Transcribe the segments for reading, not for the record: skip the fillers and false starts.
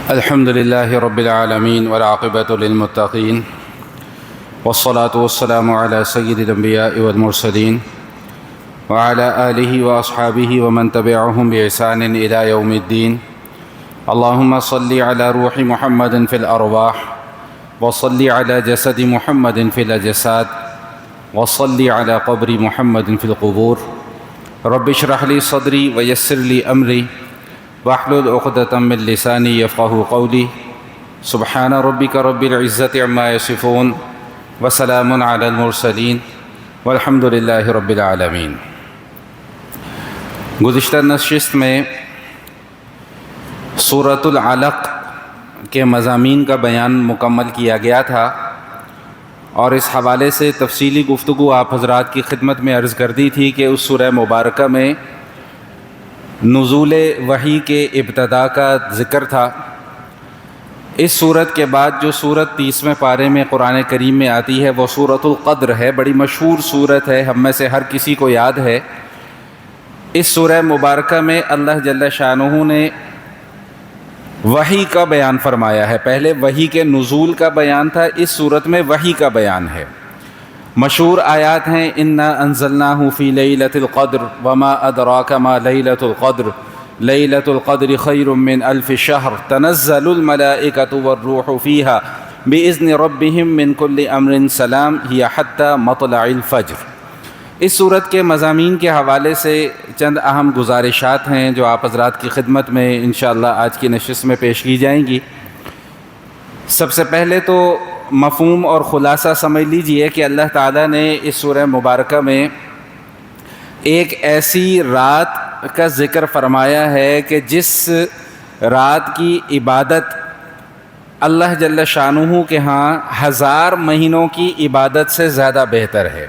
الحمد لله رب العالمين والعاقبة للمتقين والصلاة والسلام على سيد الأنبياء والمرسلين وعلى آله وأصحابه ومن تبعهم بإحسان إلى يوم الدين. اللهم صل على روح محمد في الأرواح وصل على جسد محمد في الأجساد وصل على قبر محمد في القبور. رب اشرح لي صدري ويسر لي أمري واحلل عقدة من لساني يفقهوا قولي. سبحان ربك رب العزة عما يصفون وسلام على المرسلين والحمد لله رب العالمين. گزشتہ نشست میں سورۃ العلق کے مضامین کا بیان مکمل کیا گیا تھا اور اس حوالے سے تفصیلی گفتگو آپ حضرات کی خدمت میں عرض کر دی تھی کہ اس سورہ مبارکہ میں نزول وحی کے ابتدا کا ذکر تھا. اس سورت کے بعد جو سورت 30ویں پارے میں قرآن کریم میں آتی ہے وہ سورۃ القدر ہے. بڑی مشہور سورت ہے، ہم میں سے ہر کسی کو یاد ہے. اس سورہ مبارکہ میں اللہ جل شانہ نے وحی کا بیان فرمایا ہے. پہلے وحی کے نزول کا بیان تھا، اس سورت میں وحی کا بیان ہے. مشہور آیات ہیں انا انزلناہ فی لیلۃ القدر وما ادراک ما لیلۃ القدر لیلۃ القدر خیر من الف شہر تنزل الملائکۃ والروح فیہا باذن ربہم من کل امر سلام ہی حتی مطلع الفجر. اس صورت کے مضامین کے حوالے سے چند اہم گزارشات ہیں جو آپ حضرات کی خدمت میں انشاءاللہ آج کی نشست میں پیش کی جائیں گی. سب سے پہلے تو مفہوم اور خلاصہ سمجھ لیجئے کہ اللہ تعالیٰ نے اس سورہ مبارکہ میں ایک ایسی رات کا ذکر فرمایا ہے کہ جس رات کی عبادت اللہ جل شانہ کے ہاں 1000 مہینوں کی عبادت سے زیادہ بہتر ہے.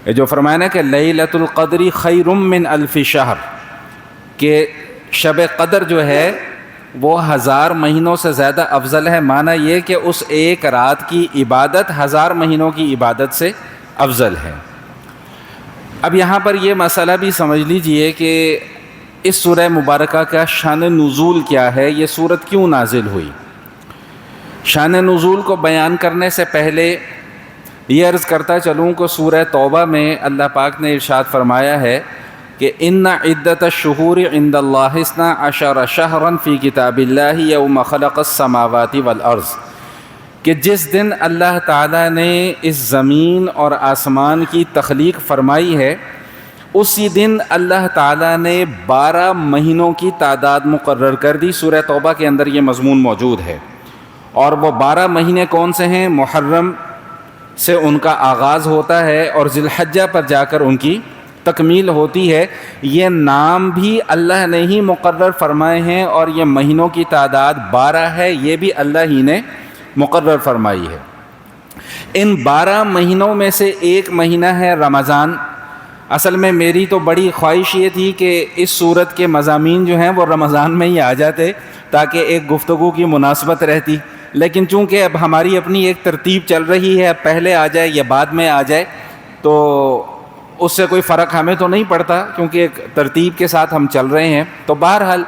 یہ جو فرمایا نا کہ لیلۃ القدر خیر من الف شہر، کہ شب قدر جو ہے وہ 1000 مہینوں سے زیادہ افضل ہے. معنی یہ کہ اس ایک رات کی عبادت 1000 مہینوں کی عبادت سے افضل ہے. اب یہاں پر یہ مسئلہ بھی سمجھ لیجئے کہ اس سورہ مبارکہ کا شان نزول کیا ہے، یہ سورت کیوں نازل ہوئی. شان نزول کو بیان کرنے سے پہلے یہ عرض کرتا چلوں کہ سورہ توبہ میں اللہ پاک نے ارشاد فرمایا ہے کہ ان عدت الشہور عند اللہ 12 شہرا فی کتاب اللہ یوم خلق السماوات والارض، کہ جس دن اللہ تعالیٰ نے اس زمین اور آسمان کی تخلیق فرمائی ہے اسی دن اللہ تعالیٰ نے 12 مہینوں کی تعداد مقرر کر دی. سورہ توبہ کے اندر یہ مضمون موجود ہے. اور وہ 12 مہینے کون سے ہیں؟ محرم سے ان کا آغاز ہوتا ہے اور ذی الحجہ پر جا کر ان کی تکمیل ہوتی ہے. یہ نام بھی اللہ نے ہی مقرر فرمائے ہیں اور یہ مہینوں کی تعداد 12 ہے، یہ بھی اللہ ہی نے مقرر فرمائی ہے. ان 12 مہینوں میں سے ایک مہینہ ہے رمضان. اصل میں میری تو بڑی خواہش یہ تھی کہ اس سورت کے مضامین جو ہیں وہ رمضان میں ہی آ جاتے تاکہ ایک گفتگو کی مناسبت رہتی، لیکن چونکہ اب ہماری اپنی ایک ترتیب چل رہی ہے، پہلے آ جائے یا بعد میں آ جائے تو اس سے کوئی فرق ہمیں تو نہیں پڑتا کیونکہ ایک ترتیب کے ساتھ ہم چل رہے ہیں. تو بہرحال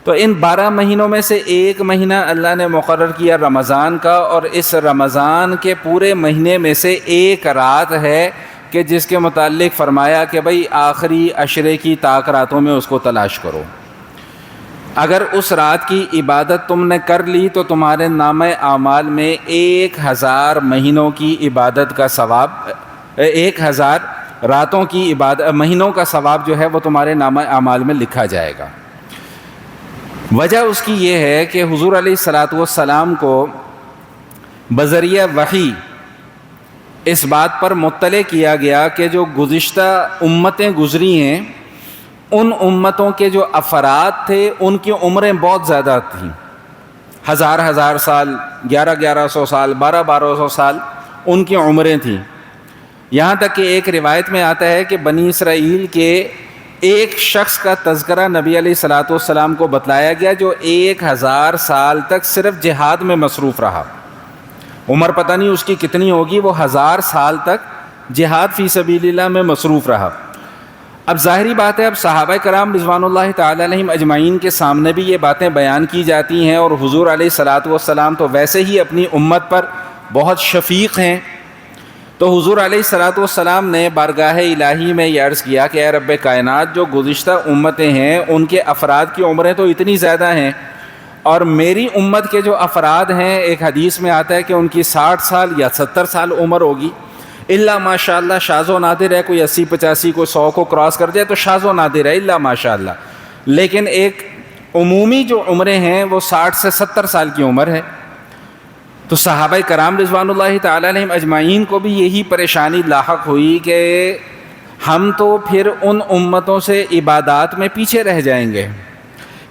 تو ان 12 مہینوں میں سے ایک مہینہ اللہ نے مقرر کیا رمضان کا، اور اس رمضان کے پورے مہینے میں سے ایک رات ہے کہ جس کے متعلق فرمایا کہ بھئی آخری عشرے کی طاق راتوں میں اس کو تلاش کرو. اگر اس رات کی عبادت تم نے کر لی تو تمہارے نامہ اعمال میں 1000 مہینوں کی عبادت کا ثواب، 1000 راتوں کی عبادت مہینوں کا ثواب جو ہے وہ تمہارے نامہ اعمال میں لکھا جائے گا. وجہ اس کی یہ ہے کہ حضور علیہ الصلاۃ والسلام کو بذریعہ وحی اس بات پر مطلع کیا گیا کہ جو گزشتہ امتیں گزری ہیں ان امتوں کے جو افراد تھے ان کی عمریں بہت زیادہ تھیں، 1000 سال، 1100 سال، 1200 سال ان کی عمریں تھیں. یہاں تک کہ ایک روایت میں آتا ہے کہ بنی اسرائیل کے ایک شخص کا تذکرہ نبی علیہ الصلاۃ والسلام کو بتلایا گیا جو 1000 سال تک صرف جہاد میں مصروف رہا. عمر پتہ نہیں اس کی کتنی ہوگی، وہ 1000 سال تک جہاد فی سبیل اللہ میں مصروف رہا. اب ظاہری بات ہے، اب صحابہ کرام رضوان اللہ تعالیٰ علیہم اجمعین کے سامنے بھی یہ باتیں بیان کی جاتی ہیں، اور حضور علیہ الصلاۃ والسلام تو ویسے ہی اپنی امت پر بہت شفیق ہیں۔ تو حضور علیہ الصلاۃ والسلام نے بارگاہ الہی میں یہ عرض کیا کہ اے رب کائنات، جو گزشتہ امتیں ہیں ان کے افراد کی عمریں تو اتنی زیادہ ہیں، اور میری امت کے جو افراد ہیں، ایک حدیث میں آتا ہے کہ ان کی 60 سال یا 70 سال عمر ہوگی، اللہ ماشاء اللہ شاذ و نادر ہے، کوئی 80 85 کوئی 100 کو کراس کر جائے تو شاذ و نادر ہے، اللہ ماشاء اللہ، لیکن ایک عمومی جو عمریں ہیں وہ 60 سے 70 سال کی عمر ہے۔ تو صحابہ کرام رضوان اللہ تعالیٰ علیہم اجمعین کو بھی یہی پریشانی لاحق ہوئی کہ ہم تو پھر ان امتوں سے عبادات میں پیچھے رہ جائیں گے۔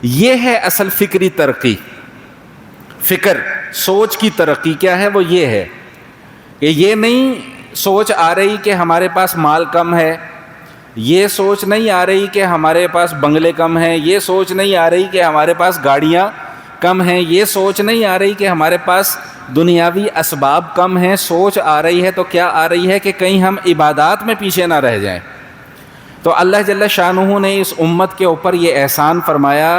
یہ ہے اصل فکری ترقی، فکر سوچ کی ترقی کیا ہے، وہ یہ ہے کہ یہ نہیں سوچ آ رہی کہ ہمارے پاس مال کم ہے، یہ سوچ نہیں آ رہی کہ ہمارے پاس بنگلے کم ہیں، یہ سوچ نہیں آ رہی کہ ہمارے پاس گاڑیاں کم ہیں، یہ سوچ نہیں آ رہی کہ ہمارے پاس دنیاوی اسباب کم ہیں۔ سوچ آ رہی ہے تو کیا آ رہی ہے کہ کہیں ہم عبادات میں پیچھے نہ رہ جائیں۔ تو اللہ جل شانہ نے اس امت کے اوپر یہ احسان فرمایا،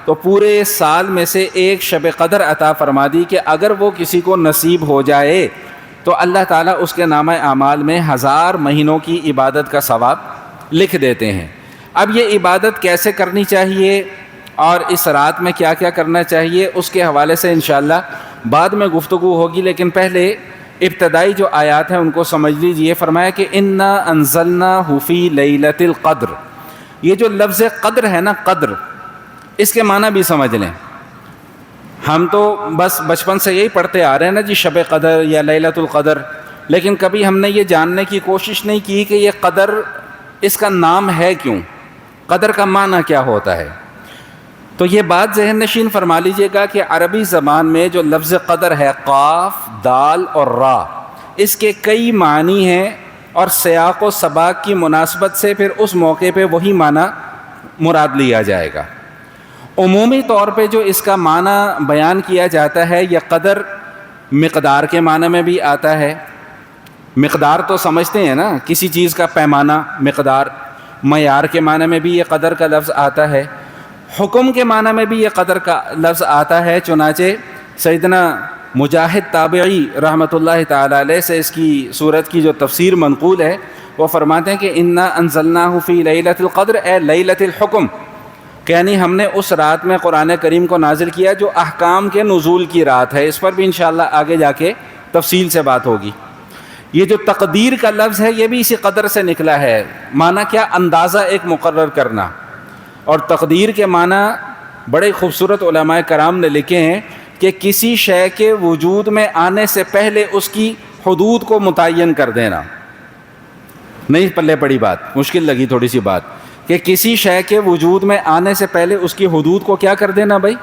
تو پورے سال میں سے ایک شب قدر عطا فرما دی کہ اگر وہ کسی کو نصیب ہو جائے تو اللہ تعالیٰ اس کے نامہ اعمال میں 1000 مہینوں کی عبادت کا ثواب لکھ دیتے ہیں۔ اب یہ عبادت کیسے کرنی چاہیے اور اس رات میں کیا کیا کرنا چاہیے، اس کے حوالے سے انشاءاللہ بعد میں گفتگو ہوگی، لیکن پہلے ابتدائی جو آیات ہیں ان کو سمجھ لیجئے۔ فرمایا کہ انا انزلناہ فی لیلۃ القدر، یہ جو لفظ قدر ہے نا، قدر، اس کے معنی بھی سمجھ لیں۔ ہم تو بس بچپن سے یہی پڑھتے آ رہے ہیں نا جی، شب قدر یا لیلۃ القدر، لیکن کبھی ہم نے یہ جاننے کی کوشش نہیں کی کہ یہ قدر اس کا نام ہے کیوں، قدر کا معنی کیا ہوتا ہے۔ تو یہ بات ذہن نشین فرما لیجئے گا کہ عربی زبان میں جو لفظ قدر ہے، قاف، دال اور را، اس کے کئی معنی ہیں، اور سیاق و سباق کی مناسبت سے پھر اس موقع پہ وہی معنی مراد لیا جائے گا۔ عمومی طور پہ جو اس کا معنی بیان کیا جاتا ہے، یہ قدر مقدار کے معنی میں بھی آتا ہے۔ مقدار تو سمجھتے ہیں نا، کسی چیز کا پیمانہ، مقدار، معیار کے معنی میں بھی یہ قدر کا لفظ آتا ہے، حکم کے معنی میں بھی یہ قدر کا لفظ آتا ہے۔ چنانچہ سیدنا مجاہد تابعی رحمۃ اللہ تعالیٰ علیہ سے اس کی صورت کی جو تفسیر منقول ہے، وہ فرماتے ہیں کہ انا انزلناہ فی لیلۃ القدر اے لیلۃ الحکم، کہ یعنی ہم نے اس رات میں قرآن کریم کو نازل کیا جو احکام کے نزول کی رات ہے۔ اس پر بھی انشاءاللہ آگے جا کے تفصیل سے بات ہوگی۔ یہ جو تقدیر کا لفظ ہے یہ بھی اسی قدر سے نکلا ہے، معنی کیا، اندازہ ایک مقرر کرنا۔ اور تقدیر کے معنی بڑے خوبصورت علماء کرام نے لکھے ہیں کہ کسی شے کے وجود میں آنے سے پہلے اس کی حدود کو متعین کر دینا۔ نہیں پلے پڑی بات، مشکل لگی تھوڑی سی بات، کہ کسی شے کے وجود میں آنے سے پہلے اس کی حدود کو کیا کر دینا بھائی،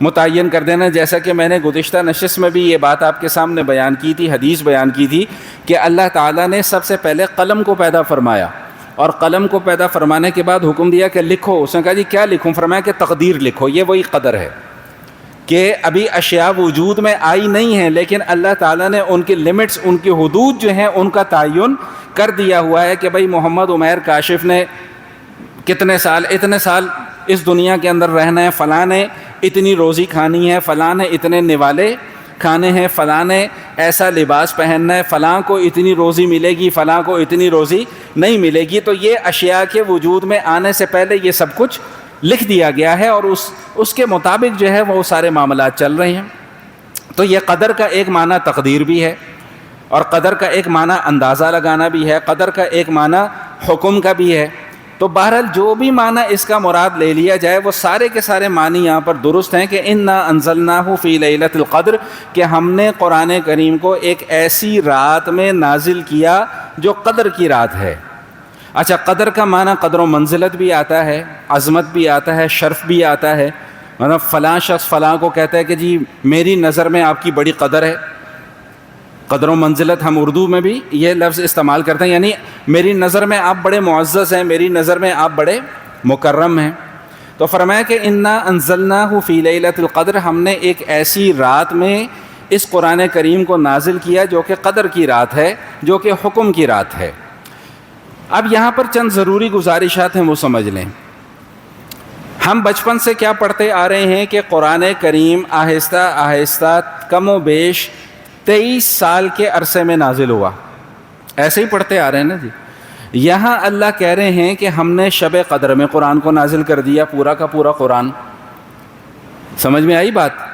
متعین کر دینا۔ جیسا کہ میں نے گزشتہ نشست میں بھی یہ بات آپ کے سامنے بیان کی تھی، حدیث بیان کی تھی کہ اللہ تعالیٰ نے سب سے پہلے قلم کو پیدا فرمایا، اور قلم کو پیدا فرمانے کے بعد حکم دیا کہ لکھو۔ اس نے کہا جی کیا لکھوں؟ فرمایا کہ تقدیر لکھو۔ یہ وہی قدر ہے کہ ابھی اشیاء وجود میں آئی نہیں ہیں، لیکن اللہ تعالیٰ نے ان کی لمٹس، ان کی حدود جو ہیں ان کا تعین کر دیا ہوا ہے کہ بھائی محمد عمیر کاشف نے کتنے سال، اتنے سال اس دنیا کے اندر رہنا ہے، فلاں نے اتنی روزی کھانی ہے، فلاں نے اتنے نوالے کھانے ہیں، فلاں نے ایسا لباس پہننا ہے، فلاں کو اتنی روزی ملے گی، فلاں کو اتنی روزی نہیں ملے گی۔ تو یہ اشیاء کے وجود میں آنے سے پہلے یہ سب کچھ لکھ دیا گیا ہے، اور اس کے مطابق جو ہے وہ سارے معاملات چل رہے ہیں۔ تو یہ قدر کا ایک معنی تقدیر بھی ہے، اور قدر کا ایک معنی اندازہ لگانا بھی ہے، قدر کا ایک معنی حکم کا بھی ہے۔ تو بہرحال جو بھی معنی اس کا مراد لے لیا جائے وہ سارے کے سارے معنی یہاں پر درست ہیں کہ انا انزلناہ فی لیلۃ القدر، کہ ہم نے قرآن کریم کو ایک ایسی رات میں نازل کیا جو قدر کی رات ہے۔ اچھا، قدر کا معنی قدر و منزلت بھی آتا ہے، عظمت بھی آتا ہے، شرف بھی آتا ہے۔ مطلب فلاں شخص فلاں کو کہتا ہے کہ جی میری نظر میں آپ کی بڑی قدر ہے۔ قدر و منزلت ہم اردو میں بھی یہ لفظ استعمال کرتے ہیں، یعنی میری نظر میں آپ بڑے معزز ہیں، میری نظر میں آپ بڑے مکرم ہیں۔ تو فرمایا کہ انا انزلناہ فی لیلۃ القدر، ہم نے ایک ایسی رات میں اس قرآن کریم کو نازل کیا جو کہ قدر کی رات ہے، جو کہ حکم کی رات ہے۔ اب یہاں پر چند ضروری گزارشات ہیں، وہ سمجھ لیں۔ ہم بچپن سے کیا پڑھتے آ رہے ہیں کہ قرآن کریم آہستہ آہستہ کم و بیش 23 سال کے عرصے میں نازل ہوا، ایسے ہی پڑھتے آ رہے ہیں نا جی۔ یہاں اللہ کہہ رہے ہیں کہ ہم نے شب قدر میں قرآن کو نازل کر دیا، پورا کا پورا قرآن۔ سمجھ میں آئی بات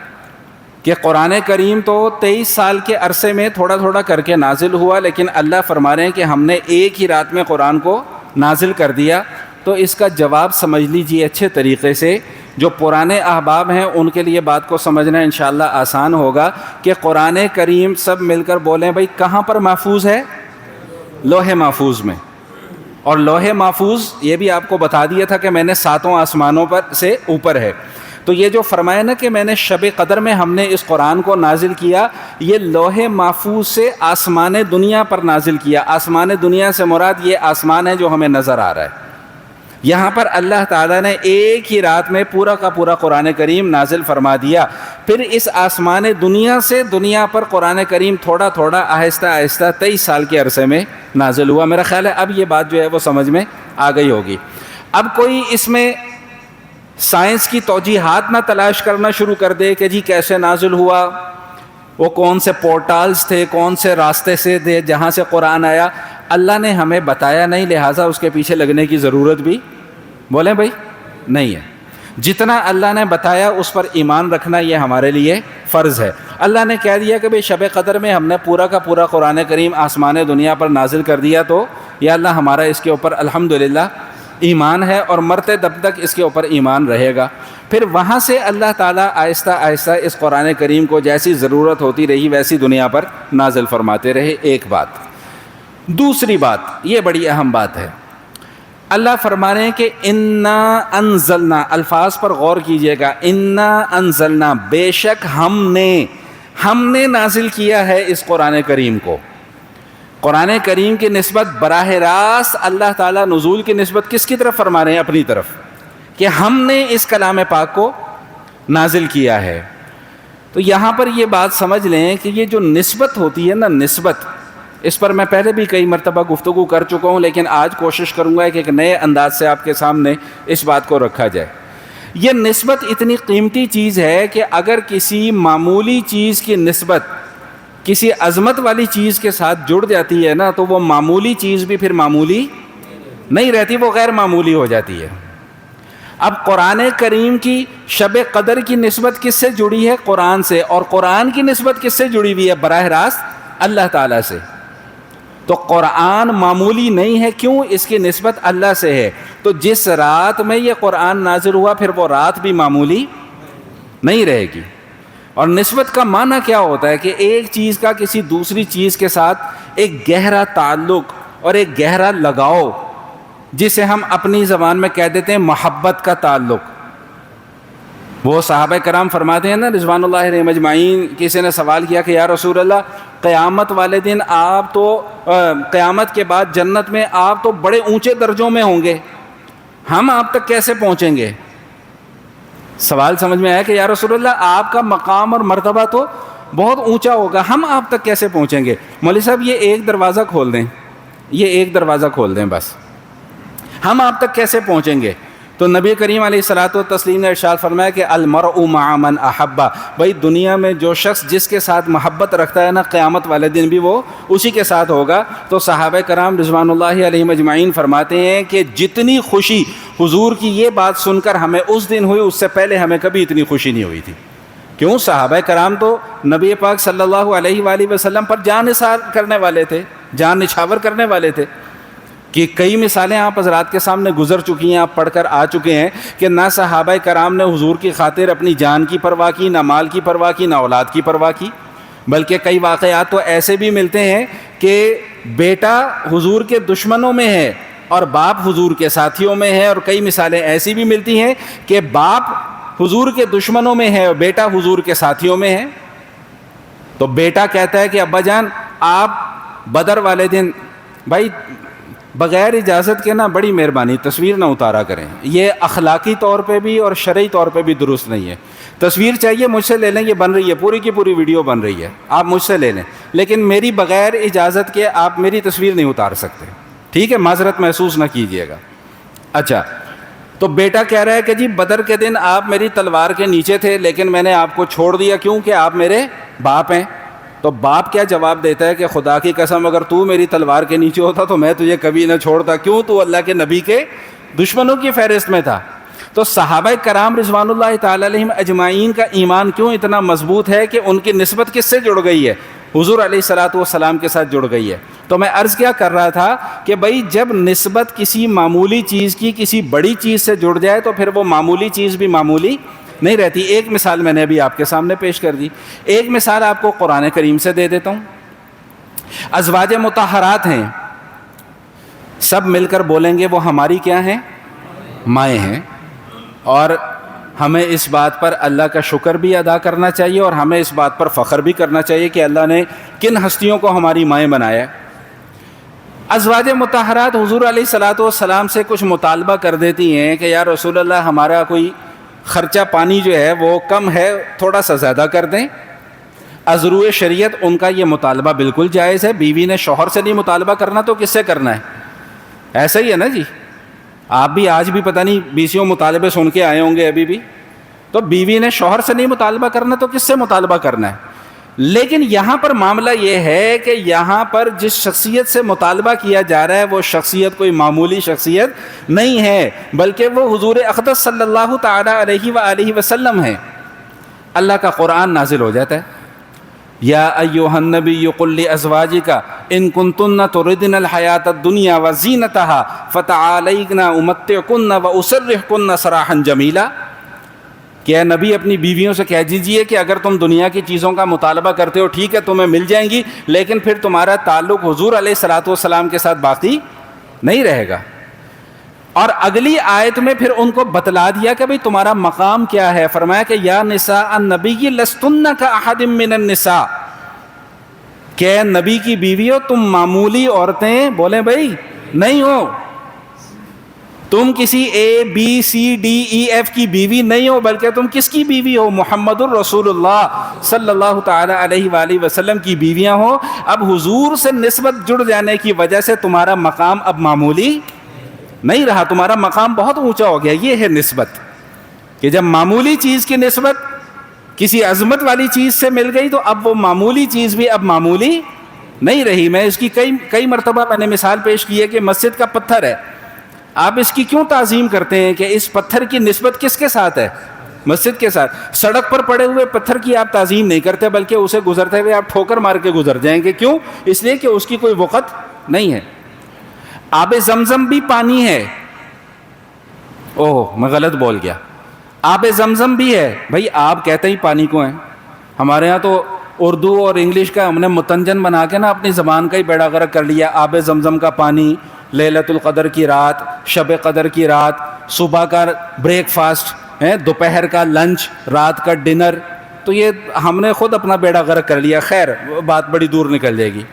کہ قرآن کریم تو 23 سال کے عرصے میں تھوڑا تھوڑا کر کے نازل ہوا، لیکن اللہ فرما رہے ہیں کہ ہم نے ایک ہی رات میں قرآن کو نازل کر دیا۔ تو اس کا جواب سمجھ لیجئے اچھے طریقے سے، جو پرانے احباب ہیں ان کے لیے بات کو سمجھنا انشاءاللہ آسان ہوگا کہ قرآن کریم سب مل کر بولیں بھائی کہاں پر محفوظ ہے؟ لوح محفوظ میں۔ اور لوح محفوظ یہ بھی آپ کو بتا دیا تھا کہ میں نے 7 آسمانوں پر سے اوپر ہے۔ تو یہ جو فرمایا نا کہ میں نے شب قدر میں ہم نے اس قرآن کو نازل کیا، یہ لوح محفوظ سے آسمان دنیا پر نازل کیا۔ آسمان دنیا سے مراد یہ آسمان ہے جو ہمیں نظر آ رہا ہے۔ یہاں پر اللہ تعالیٰ نے ایک ہی رات میں پورا کا پورا قرآن کریم نازل فرما دیا۔ پھر اس آسمان دنیا سے دنیا پر قرآن کریم تھوڑا تھوڑا آہستہ آہستہ 23 سال کے عرصے میں نازل ہوا۔ میرا خیال ہے اب یہ بات جو ہے وہ سمجھ میں آ گئی ہوگی۔ اب کوئی اس میں سائنس کی توجیحات نہ تلاش کرنا شروع کر دے کہ جی کیسے نازل ہوا، وہ کون سے پورٹالز تھے، کون سے راستے سے تھے جہاں سے قرآن آیا۔ اللہ نے ہمیں بتایا نہیں، لہٰذا اس کے پیچھے لگنے کی ضرورت بھی بولیں بھائی نہیں ہے۔ جتنا اللہ نے بتایا اس پر ایمان رکھنا یہ ہمارے لیے فرض ہے۔ اللہ نے کہہ دیا کہ بھئی شب قدر میں ہم نے پورا کا پورا قرآن کریم آسمان دنیا پر نازل کر دیا، تو یا اللہ ہمارا اس کے اوپر الحمدللہ ایمان ہے اور مرتے دب تک اس کے اوپر ایمان رہے گا۔ پھر وہاں سے اللہ تعالیٰ آہستہ آہستہ اس قرآن کریم کو جیسی ضرورت ہوتی رہی ویسی دنیا پر نازل فرماتے رہے۔ ایک بات۔ دوسری بات، یہ بڑی اہم بات ہے، اللہ فرما رہے ہیں کہ انا انزلنا، الفاظ پر غور کیجئے گا، انا انزلنا، بے شک ہم نے نازل کیا ہے اس قرآن کریم کو۔ قرآن کریم کی نسبت براہ راست اللہ تعالیٰ نزول کی نسبت کس کی طرف فرما رہے ہیں؟ اپنی طرف، کہ ہم نے اس کلام پاک کو نازل کیا ہے۔ تو یہاں پر یہ بات سمجھ لیں کہ یہ جو نسبت ہوتی ہے نا، نسبت، اس پر میں پہلے بھی کئی مرتبہ گفتگو کر چکا ہوں، لیکن آج کوشش کروں گا کہ ایک نئے انداز سے آپ کے سامنے اس بات کو رکھا جائے۔ یہ نسبت اتنی قیمتی چیز ہے کہ اگر کسی معمولی چیز کی نسبت کسی عظمت والی چیز کے ساتھ جڑ جاتی ہے نا، تو وہ معمولی چیز بھی پھر معمولی نہیں رہتی، وہ غیر معمولی ہو جاتی ہے۔ اب قرآن کریم کی شب قدر کی نسبت کس سے جڑی ہے؟ قرآن سے، اور قرآن کی نسبت کس سے جڑی ہوئی ہے؟ براہ راست اللہ تعالیٰ سے۔ تو قرآن معمولی نہیں ہے، کیوں؟ اس کی نسبت اللہ سے ہے۔ تو جس رات میں یہ قرآن نازل ہوا پھر وہ رات بھی معمولی نہیں رہے گی۔ اور نسبت کا معنی کیا ہوتا ہے؟ کہ ایک چیز کا کسی دوسری چیز کے ساتھ ایک گہرا تعلق اور ایک گہرا لگاؤ، جسے ہم اپنی زبان میں کہہ دیتے ہیں محبت کا تعلق۔ وہ صحابہ کرام فرماتے ہیں نا رضوان اللہ علیہم اجمعین، کسی نے سوال کیا کہ یا رسول اللہ، قیامت والے دن آپ تو قیامت کے بعد جنت میں آپ تو بڑے اونچے درجوں میں ہوں گے، ہم آپ تک کیسے پہنچیں گے؟ سوال سمجھ میں آیا کہ یا رسول اللہ آپ کا مقام اور مرتبہ تو بہت اونچا ہوگا، ہم آپ تک کیسے پہنچیں گے؟ مولوی صاحب یہ ایک دروازہ کھول دیں، یہ ایک دروازہ کھول دیں بس، ہم آپ تک کیسے پہنچیں گے؟ تو نبی کریم علیہ الصلوۃ والتسلیم نے ارشاد فرمایا کہ المرء مع من احبہ، بھائی دنیا میں جو شخص جس کے ساتھ محبت رکھتا ہے نا، قیامت والے دن بھی وہ اسی کے ساتھ ہوگا۔ تو صحابہ کرام رضوان اللہ علیہم اجمعین فرماتے ہیں کہ جتنی خوشی حضور کی یہ بات سن کر ہمیں اس دن ہوئی، اس سے پہلے ہمیں کبھی اتنی خوشی نہیں ہوئی تھی۔ کیوں؟ صحابہ کرام تو نبی پاک صلی اللہ علیہ وآلہ وسلم پر جان نثار کرنے والے تھے، جان نچھاور کرنے والے تھے، کہ کئی مثالیں آپ حضرات کے سامنے گزر چکی ہیں، آپ پڑھ کر آ چکے ہیں کہ نہ صحابہ کرام نے حضور کی خاطر اپنی جان کی پرواہ کی، نہ مال کی پرواہ کی، نہ اولاد کی پرواہ کی، بلکہ کئی واقعات تو ایسے بھی ملتے ہیں کہ بیٹا حضور کے دشمنوں میں ہے اور باپ حضور کے ساتھیوں میں ہے، اور کئی مثالیں ایسی بھی ملتی ہیں کہ باپ حضور کے دشمنوں میں ہے اور بیٹا حضور کے ساتھیوں میں ہے۔ تو بیٹا کہتا ہے کہ ابا جان آپ بدر والے دن بھائی بغیر اجازت کے نا بڑی مہربانی تصویر نہ اتارا کریں، یہ اخلاقی طور پہ بھی اور شرعی طور پہ بھی درست نہیں ہے۔ تصویر چاہیے مجھ سے لے لیں، یہ بن رہی ہے، پوری کی پوری ویڈیو بن رہی ہے، آپ مجھ سے لے لیں، لیکن میری بغیر اجازت کے آپ میری تصویر نہیں اتار سکتے، ٹھیک ہے، معذرت محسوس نہ کیجیے گا. اچھا، تو بیٹا کہہ رہا ہے کہ جی بدر کے دن آپ میری تلوار کے نیچے تھے لیکن میں نے آپ کو چھوڑ دیا کیوں کہ آپ میرے باپ ہیں. تو باپ کیا جواب دیتا ہے کہ خدا کی قسم اگر تو میری تلوار کے نیچے ہوتا تو میں تجھے کبھی نہ چھوڑتا. کیوں؟ تو اللہ کے نبی کے دشمنوں کی فہرست میں تھا. تو صحابہ کرام رضوان اللہ تعالی علیہم اجمعین کا ایمان کیوں اتنا مضبوط ہے کہ ان کی نسبت کس سے جڑ گئی ہے؟ حضور علیہ الصلوۃ والسلام کے ساتھ جڑ گئی ہے. تو میں عرض کیا کر رہا تھا کہ بھائی جب نسبت کسی معمولی چیز کی کسی بڑی چیز سے جڑ جائے تو پھر وہ معمولی چیز بھی معمولی نہیں رہتی. ایک مثال میں نے ابھی آپ کے سامنے پیش کر دی. ایک مثال آپ کو قرآن کریم سے دے دیتا ہوں. ازواج مطہرات ہیں، سب مل کر بولیں گے وہ ہماری کیا ہیں؟ مائیں ہیں. اور ہمیں اس بات پر اللہ کا شکر بھی ادا کرنا چاہیے اور ہمیں اس بات پر فخر بھی کرنا چاہیے کہ اللہ نے کن ہستیوں کو ہماری مائیں بنایا. ازواج مطہرات حضور علیہ الصلوۃ والسلام سے کچھ مطالبہ کر دیتی ہیں کہ یا رسول اللہ ہمارا کوئی خرچہ پانی جو ہے وہ کم ہے، تھوڑا سا زیادہ کر دیں. از روئے شریعت ان کا یہ مطالبہ بالکل جائز ہے. بیوی نے شوہر سے نہیں مطالبہ کرنا تو کس سے کرنا ہے؟ ایسا ہی ہے نا جی. آپ بھی آج بھی پتہ نہیں بیسیوں مطالبے سن کے آئے ہوں گے ابھی بھی. تو بیوی نے شوہر سے نہیں مطالبہ کرنا تو کس سے مطالبہ کرنا ہے؟ لیکن یہاں پر معاملہ یہ ہے کہ یہاں پر جس شخصیت سے مطالبہ کیا جا رہا ہے وہ شخصیت کوئی معمولی شخصیت نہیں ہے بلکہ وہ حضور اقدس صلی اللہ تعالی علیہ وآلہ وسلم ہے. اللہ کا قرآن نازل ہو جاتا ہے، یا ایھا النبی قل لازواجک ان کنتن تردن الحیاۃ الدنیا وزینتها فتعالین امتعکن واسرحکن سراحا جمیلا. کہ اے نبی اپنی بیویوں سے کہہ دیجئے کہ اگر تم دنیا کی چیزوں کا مطالبہ کرتے ہو ٹھیک ہے تمہیں مل جائیں گی، لیکن پھر تمہارا تعلق حضور علیہ الصلوۃ والسلام کے ساتھ باقی نہیں رہے گا. اور اگلی آیت میں پھر ان کو بتلا دیا کہ بھئی تمہارا مقام کیا ہے. فرمایا کہ یا نساء النبی لستن کاحد من النساء، کہ نبی کی بیوی ہو تم معمولی عورتیں بولیں بھئی نہیں ہو. تم کسی A B C D E F کی بیوی نہیں ہو بلکہ تم کس کی بیوی ہو؟ محمد الرسول اللہ صلی اللہ تعالی علیہ وآلہ وسلم کی بیویاں ہو. اب حضور سے نسبت جڑ جانے کی وجہ سے تمہارا مقام اب معمولی نہیں رہا، تمہارا مقام بہت اونچا ہو گیا. یہ ہے نسبت، کہ جب معمولی چیز کی نسبت کسی عظمت والی چیز سے مل گئی تو اب وہ معمولی چیز بھی اب معمولی نہیں رہی. میں اس کی کئی مرتبہ میں نے مثال پیش کی ہے کہ مسجد کا پتھر ہے، آپ اس کی کیوں تعظیم کرتے ہیں کہ اس پتھر کی نسبت کس کے ساتھ ہے؟ مسجد کے ساتھ. سڑک پر پڑے ہوئے پتھر کی آپ تعظیم نہیں کرتے بلکہ اسے گزرتے ہوئے آپ ٹھوکر مار کے گزر جائیں گے. کیوں؟ اس لیے کہ اس کی کوئی وقت نہیں ہے. آب زمزم بھی پانی ہے. اوہ میں غلط بول گیا، آب زمزم بھی ہے. بھائی آپ کہتے ہی پانی کو ہیں، ہمارے ہاں تو اردو اور انگلش کا ہم نے متنجن بنا کے نا اپنی زبان کا ہی بیڑا غرق کر لیا. آب زمزم کا پانی، لیلۃ القدر کی رات، شب قدر کی رات، صبح کا بریک فاسٹ ہے، دوپہر کا لنچ، رات کا ڈنر. تو یہ ہم نے خود اپنا بیڑا غرق کر لیا. خیر بات بڑی دور نکل جائے گی.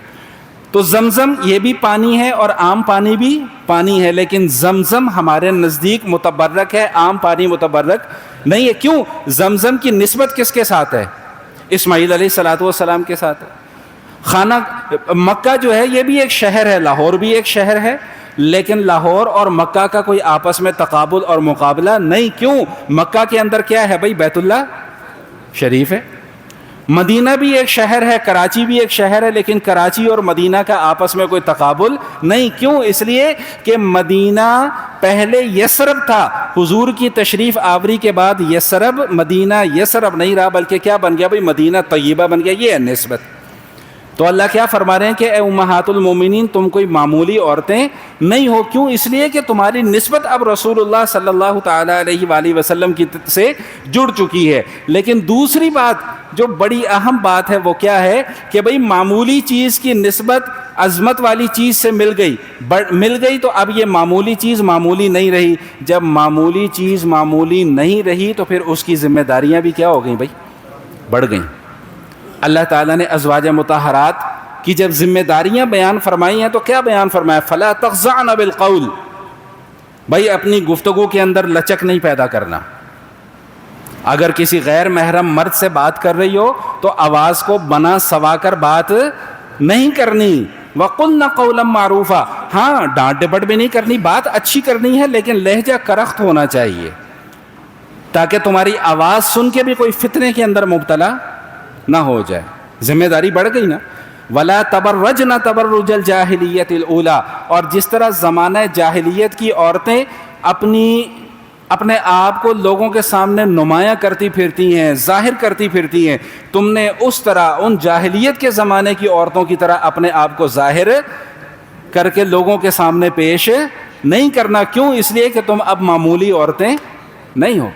تو زمزم یہ بھی پانی ہے اور عام پانی بھی پانی ہے، لیکن زمزم ہمارے نزدیک متبرک ہے، عام پانی متبرک نہیں ہے. کیوں؟ زمزم کی نسبت کس کے ساتھ ہے؟ اسماعیل علیہ الصلوۃ والسلام کے ساتھ ہے. خانہ مکہ جو ہے یہ بھی ایک شہر ہے، لاہور بھی ایک شہر ہے، لیکن لاہور اور مکہ کا کوئی آپس میں تقابل اور مقابلہ نہیں. کیوں؟ مکہ کے اندر کیا ہے بھائی؟ بیت اللہ شریف ہے. مدینہ بھی ایک شہر ہے، کراچی بھی ایک شہر ہے، لیکن کراچی اور مدینہ کا آپس میں کوئی تقابل نہیں. کیوں؟ اس لیے کہ مدینہ پہلے یثرب تھا، حضور کی تشریف آوری کے بعد یثرب مدینہ یثرب نہیں رہا بلکہ کیا بن گیا بھائی؟ مدینہ طیبہ بن گیا. یہ ہے نسبت. تو اللہ کیا فرما رہے ہیں کہ اے امہات المومنین تم کوئی معمولی عورتیں نہیں ہو. کیوں؟ اس لیے کہ تمہاری نسبت اب رسول اللہ صلی اللہ تعالی علیہ وآلہ وسلم کی سے جڑ چکی ہے. لیکن دوسری بات جو بڑی اہم بات ہے وہ کیا ہے کہ بھئی معمولی چیز کی نسبت عظمت والی چیز سے مل گئی تو اب یہ معمولی چیز معمولی نہیں رہی. جب معمولی چیز معمولی نہیں رہی تو پھر اس کی ذمہ داریاں بھی کیا ہو گئیں بھئی؟ بڑھ گئیں. اللہ تعالیٰ نے ازواج مطہرات کی جب ذمہ داریاں بیان فرمائی ہیں تو کیا بیان فرمایا؟ فلا تخضعن بالقول. بھائی اپنی گفتگو کے اندر لچک نہیں پیدا کرنا. اگر کسی غیر محرم مرد سے بات کر رہی ہو تو آواز کو بنا سوا کر بات نہیں کرنی. وَقُلْنَ قَوْلًا مَعْرُوفًا. ہاں ڈانٹ ڈپٹ بھی نہیں کرنی، بات اچھی کرنی ہے، لیکن لہجہ کرخت ہونا چاہیے تاکہ تمہاری آواز سن کے بھی کوئی فتنے کے اندر مبتلا نہ ہو جائے۔ ذمہ داری بڑھ گئی نا۔ وَلَا تَبَرَّجْنَ تَبَرُّجَ الْجَاهِلِيَّةِ الْأُولَىٰ، اور جس طرح زمانہ جاہلیت کی عورتیں اپنے آپ کو لوگوں کے سامنے نمایاں کرتی پھرتی ہیں، ظاہر کرتی پھرتی ہیں، تم نے اس طرح ان جاہلیت کے زمانے کی عورتوں کی طرح اپنے آپ کو ظاہر کر کے لوگوں کے سامنے پیش نہیں کرنا۔ کیوں؟ اس لیے کہ تم اب معمولی عورتیں نہیں ہو۔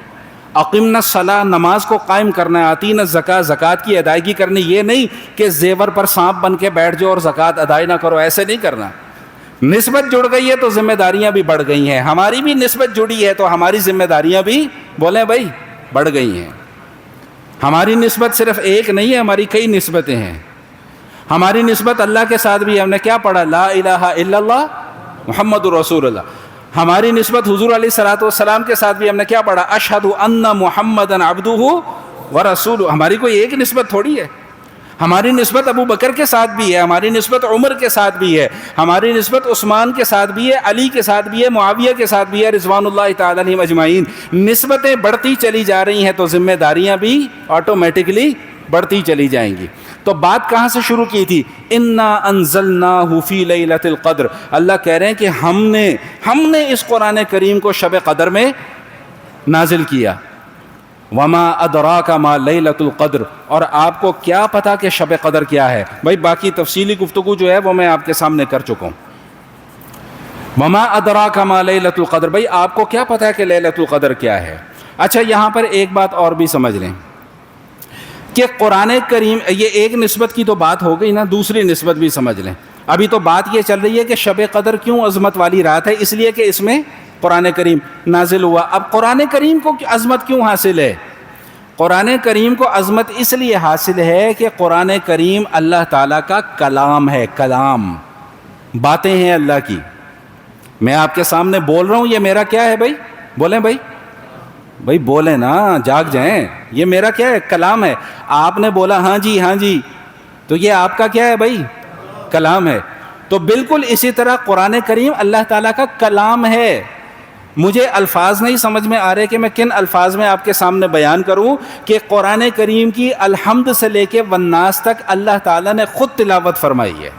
اقیمنا الصلاۃ، نماز کو قائم کرنا ہے، آتینا الزکوٰۃ، زکوٰۃ کی ادائیگی کرنی، یہ نہیں کہ زیور پر سانپ بن کے بیٹھ جاؤ اور زکوٰۃ ادائی نہ کرو، ایسے نہیں کرنا۔ نسبت جڑ گئی ہے تو ذمہ داریاں بھی بڑھ گئی ہیں، ہماری بھی نسبت جڑی ہے تو ہماری ذمہ داریاں بھی بولیں بھائی بڑھ گئی ہیں۔ ہماری نسبت صرف ایک نہیں ہے، ہماری کئی نسبتیں ہیں۔ ہماری نسبت اللہ کے ساتھ بھی، ہم نے کیا پڑھا؟ لا الہ الا اللہ محمد رسول اللہ۔ ہماری نسبت حضور علیہ الصلوۃ والسلام کے ساتھ بھی ہم نے کیا پڑھا؟ اشہد ان محمدًا عبدہ ورسولہ۔ ہماری کوئی ایک نسبت تھوڑی ہے، ہماری نسبت ابو بکر کے ساتھ بھی ہے، ہماری نسبت عمر کے ساتھ بھی ہے، ہماری نسبت عثمان کے ساتھ بھی ہے، علی کے ساتھ بھی ہے، معاویہ کے ساتھ بھی ہے، رضوان اللہ تعالی علیہم اجمعین۔ نسبتیں بڑھتی چلی جا رہی ہیں تو ذمہ داریاں بھی آٹومیٹکلی بڑھتی چلی جائیں گی۔ تو بات کہاں سے شروع کی تھی؟ انا انزلناہ فی لیلۃ القدر۔ اللہ کہہ رہے ہیں کہ ہم نے اس قرآن کریم کو شب قدر میں نازل کیا۔ وما ادراک ما لیلۃ القدر، اور آپ کو کیا پتا کہ شب قدر کیا ہے؟ بھائی باقی تفصیلی گفتگو جو ہے وہ میں آپ کے سامنے کر چکا ہوں۔ وما ادراک ما لیلۃ القدر، بھائی آپ کو کیا پتا ہے کہ لیلۃ القدر کیا ہے؟ اچھا یہاں پر ایک بات اور بھی سمجھ لیں کہ قرآن کریم، یہ ایک نسبت کی تو بات ہو گئی نا، دوسری نسبت بھی سمجھ لیں۔ ابھی تو بات یہ چل رہی ہے کہ شب قدر کیوں عظمت والی رات ہے، اس لیے کہ اس میں قرآن کریم نازل ہوا۔ اب قرآن کریم کو عظمت کیوں حاصل ہے؟ قرآن کریم کو عظمت اس لیے حاصل ہے کہ قرآن کریم اللہ تعالیٰ کا کلام ہے، کلام، باتیں ہیں اللہ کی۔ میں آپ کے سامنے بول رہا ہوں، یہ میرا کیا ہے بھائی؟ بولیں بھائی بولیں نا، جاگ جائیں۔ یہ میرا کیا ہے؟ کلام ہے۔ آپ نے بولا ہاں جی، تو یہ آپ کا کیا ہے بھائی؟ کلام ہے۔ تو بالکل اسی طرح قرآن کریم اللہ تعالیٰ کا کلام ہے۔ مجھے الفاظ نہیں سمجھ میں آ رہے کہ میں کن الفاظ میں آپ کے سامنے بیان کروں کہ قرآن کریم کی الحمد سے لے کے والناس تک اللہ تعالیٰ نے خود تلاوت فرمائی ہے۔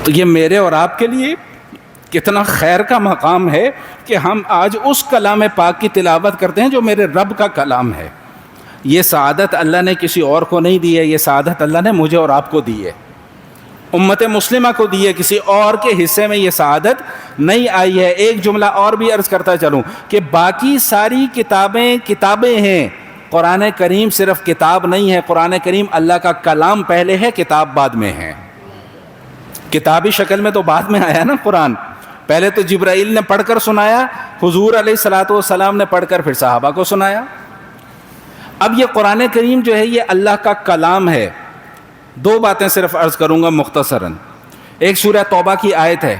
تو یہ میرے اور آپ کے لیے کتنا خیر کا مقام ہے کہ ہم آج اس کلام پاک کی تلاوت کرتے ہیں جو میرے رب کا کلام ہے۔ یہ سعادت اللہ نے کسی اور کو نہیں دی ہے، یہ سعادت اللہ نے مجھے اور آپ کو دی ہے، امت مسلمہ کو دی ہے، کسی اور کے حصے میں یہ سعادت نہیں آئی ہے۔ ایک جملہ اور بھی عرض کرتا چلوں کہ باقی ساری کتابیں ہیں، قرآن کریم صرف کتاب نہیں ہے، قرآن کریم اللہ کا کلام پہلے ہے، کتاب بعد میں ہے۔ کتابی شکل میں تو بعد میں آیا نا قرآن، پہلے تو جبرائیل نے پڑھ کر سنایا، حضور علیہ الصلوۃ والسلام نے پڑھ کر پھر صحابہ کو سنایا۔ اب یہ قرآن کریم جو ہے یہ اللہ کا کلام ہے۔ دو باتیں صرف عرض کروں گا مختصراً۔ ایک سورہ توبہ کی آیت ہے،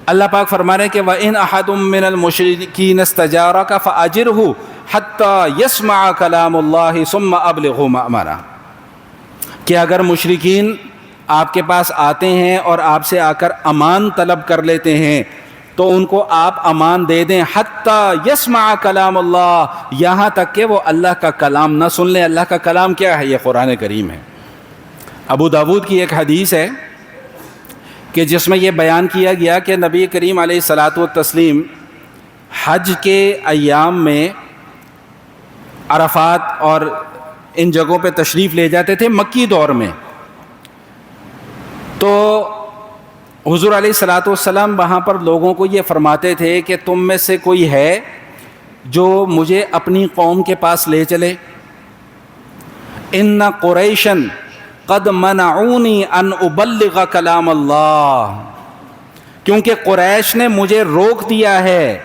اللہ پاک فرما رہے ہیں کہ وَإِنْ أَحَدٌ مِّنَ الْمُشْرِكِينَ اسْتَجَارَكَ فَأَجِرْهُ حَتَّى يَسْمَعَ كَلَامَ اللَّهِ ثُمَّ أَبْلِغْهُ مَأْمَنَهُ، کہ اگر مشرکین آپ کے پاس آتے ہیں اور آپ سے آ کر امان طلب کر لیتے ہیں تو ان کو آپ امان دے دیں، حتی یسمع کلام اللہ، یہاں تک کہ وہ اللہ کا کلام نہ سن لیں۔ اللہ کا کلام کیا ہے؟ یہ قرآن کریم ہے۔ ابو داود کی ایک حدیث ہے کہ جس میں یہ بیان کیا گیا کہ نبی کریم علیہ الصلوۃ والتسلیم حج کے ایام میں عرفات اور ان جگہوں پہ تشریف لے جاتے تھے مکی دور میں، تو حضور علیہ الصلوۃ والسلام وہاں پر لوگوں کو یہ فرماتے تھے کہ تم میں سے کوئی ہے جو مجھے اپنی قوم کے پاس لے چلے؟ ان قریشن قد منعونی ان ابلغ کلام اللہ، کیونکہ قریش نے مجھے روک دیا ہے،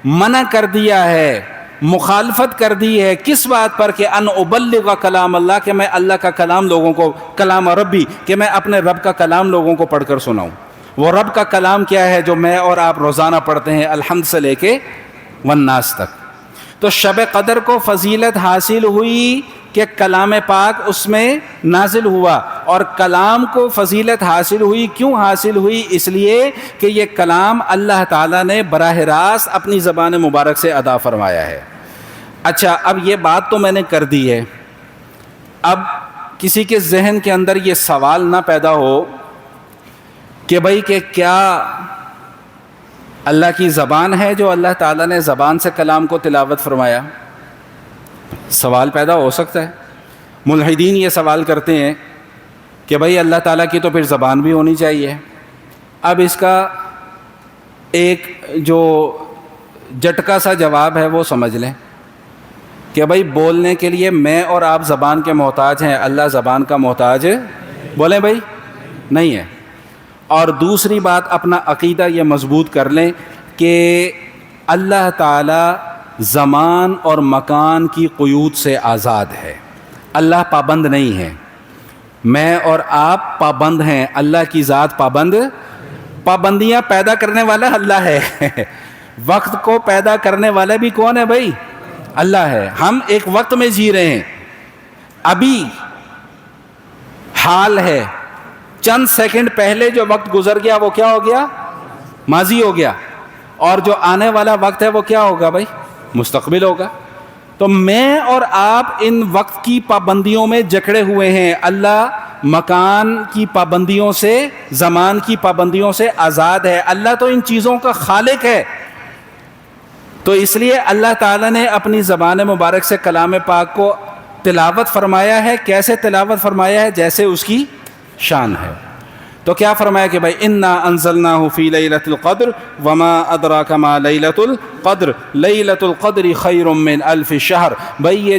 منع کر دیا ہے، مخالفت کر دی ہے، کس بات پر؟ کہ ان ابلغ کلام اللہ، کہ میں اللہ کا کلام لوگوں کو، کلام ربی، کہ میں اپنے رب کا کلام لوگوں کو پڑھ کر سناؤں۔ وہ رب کا کلام کیا ہے جو میں اور آپ روزانہ پڑھتے ہیں الحمد سے لے کے والناس تک۔ تو شب قدر کو فضیلت حاصل ہوئی کہ کلام پاک اس میں نازل ہوا، اور کلام کو فضیلت حاصل ہوئی. کیوں حاصل ہوئی؟ اس لیے کہ یہ کلام اللہ تعالیٰ نے براہ راست اپنی زبان مبارک سے ادا فرمایا ہے. اچھا، اب یہ بات تو میں نے کر دی ہے. اب کسی کے ذہن کے اندر یہ سوال نہ پیدا ہو کہ بھائی کہ کیا اللہ کی زبان ہے جو اللہ تعالیٰ نے زبان سے کلام کو تلاوت فرمایا؟ سوال پیدا ہو سکتا ہے. ملحدین یہ سوال کرتے ہیں کہ بھائی اللہ تعالیٰ کی تو پھر زبان بھی ہونی چاہیے. اب اس کا ایک جو جٹکا سا جواب ہے وہ سمجھ لیں کہ بھائی بولنے کے لیے میں اور آپ زبان کے محتاج ہیں، اللہ زبان کا محتاج بولیں بھائی نہیں ہے. اور دوسری بات، اپنا عقیدہ یہ مضبوط کر لیں کہ اللہ تعالیٰ زمان اور مکان کی قیود سے آزاد ہے. اللہ پابند نہیں ہے، میں اور آپ پابند ہیں، اللہ کی ذات پابندیاں پیدا کرنے والا اللہ ہے. وقت کو پیدا کرنے والا بھی کون ہے بھائی؟ اللہ ہے. ہم ایک وقت میں جی رہے ہیں، ابھی حال ہے، چند سیکنڈ پہلے جو وقت گزر گیا وہ کیا ہو گیا؟ ماضی ہو گیا. اور جو آنے والا وقت ہے وہ کیا ہوگا بھائی؟ مستقبل ہوگا. تو میں اور آپ ان وقت کی پابندیوں میں جکڑے ہوئے ہیں. اللہ مکان کی پابندیوں سے، زمان کی پابندیوں سے آزاد ہے. اللہ تو ان چیزوں کا خالق ہے. تو اس لیے اللہ تعالیٰ نے اپنی زبان مبارک سے کلام پاک کو تلاوت فرمایا ہے. کیسے تلاوت فرمایا ہے؟ جیسے اس کی شان ہے. تو کیا فرمایا کہ بھائی انا انزلناہ فی لیلۃ القدر وما ادراک ما لیلۃ القدر لیلۃ القدر خیر من الف شہر. بھائی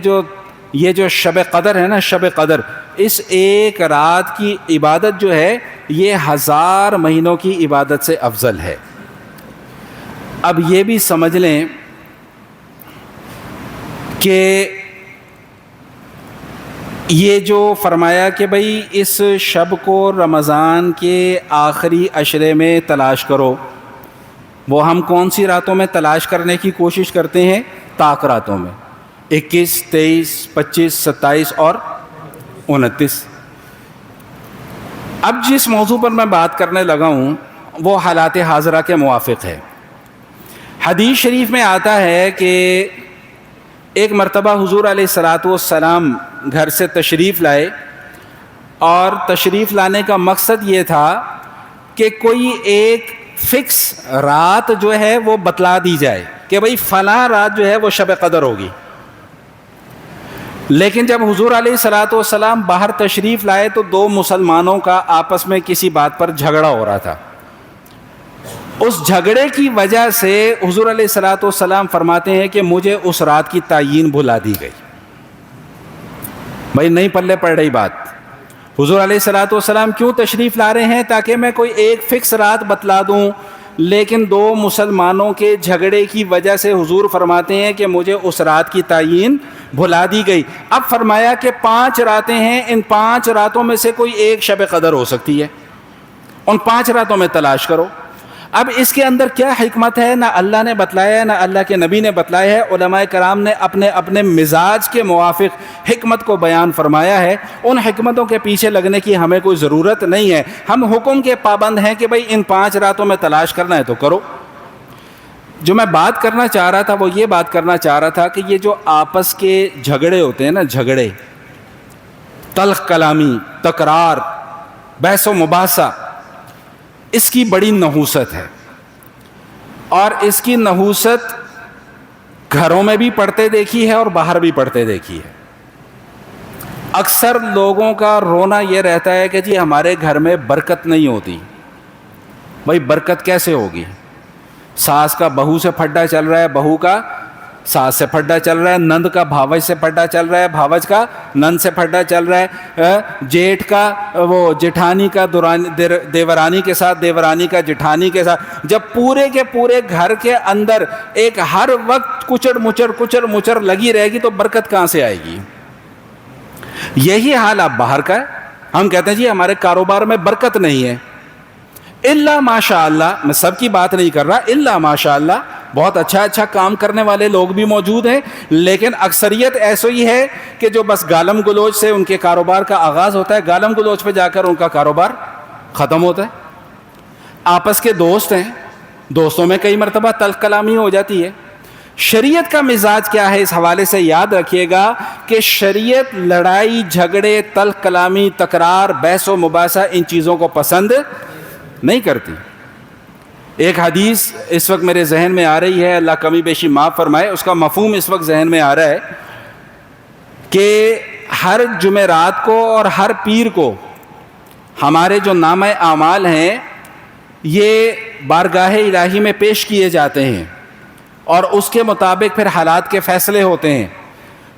یہ جو شب قدر ہے نا، شب قدر، اس ایک رات کی عبادت جو ہے یہ 1000 مہینوں کی عبادت سے افضل ہے. اب یہ بھی سمجھ لیں کہ یہ جو فرمایا کہ بھئی اس شب کو رمضان کے آخری عشرے میں تلاش کرو، وہ ہم کون سی راتوں میں تلاش کرنے کی کوشش کرتے ہیں؟ طاق راتوں میں، 21، 23، 25، 27 اور 29. اب جس موضوع پر میں بات کرنے لگا ہوں وہ حالات حاضرہ کے موافق ہے. حدیث شریف میں آتا ہے کہ ایک مرتبہ حضور علیہ الصلاۃ والسلام گھر سے تشریف لائے، اور تشریف لانے کا مقصد یہ تھا کہ کوئی ایک فکس رات جو ہے وہ بتلا دی جائے کہ بھئی فلاں رات جو ہے وہ شب قدر ہوگی. لیکن جب حضور علیہ الصلاۃ والسلام باہر تشریف لائے تو 2 مسلمانوں کا آپس میں کسی بات پر جھگڑا ہو رہا تھا. اس جھگڑے کی وجہ سے حضور علیہ الصلاۃ والسلام فرماتے ہیں کہ مجھے اس رات کی تعیین بھلا دی گئی. بھائی نہیں پلے پڑ رہی بات. حضور علیہ الصلاۃ والسلام کیوں تشریف لا رہے ہیں؟ تاکہ میں کوئی ایک فکس رات بتلا دوں. لیکن 2 مسلمانوں کے جھگڑے کی وجہ سے حضور فرماتے ہیں کہ مجھے اس رات کی تعیین بھلا دی گئی. اب فرمایا کہ 5 راتیں ہیں، ان 5 راتوں میں سے کوئی ایک شب قدر ہو سکتی ہے، ان 5 راتوں میں تلاش کرو. اب اس کے اندر کیا حکمت ہے؟ نہ اللہ نے بتلایا ہے، نہ اللہ کے نبی نے بتلایا ہے. علماء کرام نے اپنے اپنے مزاج کے موافق حکمت کو بیان فرمایا ہے. ان حکمتوں کے پیچھے لگنے کی ہمیں کوئی ضرورت نہیں ہے. ہم حکم کے پابند ہیں کہ بھئی ان 5 راتوں میں تلاش کرنا ہے تو کرو. جو میں بات کرنا چاہ رہا تھا وہ یہ بات کرنا چاہ رہا تھا کہ یہ جو آپس کے جھگڑے ہوتے ہیں نا، جھگڑے، تلخ کلامی، تکرار، بحث و مباحثہ، اس کی بڑی نحوست ہے. اور اس کی نحوست گھروں میں بھی پڑھتے دیکھی ہے اور باہر بھی پڑھتے دیکھی ہے. اکثر لوگوں کا رونا یہ رہتا ہے کہ جی ہمارے گھر میں برکت نہیں ہوتی. بھائی برکت کیسے ہوگی؟ ساس کا بہو سے پھڈا چل رہا ہے، بہو کا ساس سے پھڈا چل رہا ہے، نند کا بھاوج سے پھڈا چل رہا ہے، بھاوج کا نند سے پھڈا چل رہا ہے، جیٹھ کا وہ جٹھانی کا دیورانی کے ساتھ، دیورانی کا جٹھانی کے ساتھ. جب پورے کے پورے گھر کے اندر ایک ہر وقت کچڑ مچر لگی رہے گی تو برکت کہاں سے آئے گی؟ یہی حال اب باہر کا ہے. ہم کہتے ہیں جی ہمارے کاروبار میں برکت نہیں ہے، الا ماشاء اللہ. میں سب کی بات نہیں کر رہا، الا ماشاء اللہ بہت اچھا کام کرنے والے لوگ بھی موجود ہیں، لیکن اکثریت ایسا ہی ہے کہ جو بس گالم گلوچ سے ان کے کاروبار کا آغاز ہوتا ہے، گالم گلوچ پہ جا کر ان کا کاروبار ختم ہوتا ہے۔ آپس کے دوست ہیں، دوستوں میں کئی مرتبہ تلخ کلامی ہو جاتی ہے۔ شریعت کا مزاج کیا ہے اس حوالے سے یاد رکھیے گا کہ شریعت لڑائی جھگڑے، تلخ کلامی، تکرار، بحث و مباحثہ ان چیزوں کو پسند نہیں کرتی۔ ایک حدیث اس وقت میرے ذہن میں آ رہی ہے، اللہ کمی بیشی معاف فرمائے، اس کا مفہوم اس وقت ذہن میں آ رہا ہے کہ ہر جمعرات کو اور ہر پیر کو ہمارے جو نامہ اعمال ہیں یہ بارگاہ الہی میں پیش کیے جاتے ہیں اور اس کے مطابق پھر حالات کے فیصلے ہوتے ہیں۔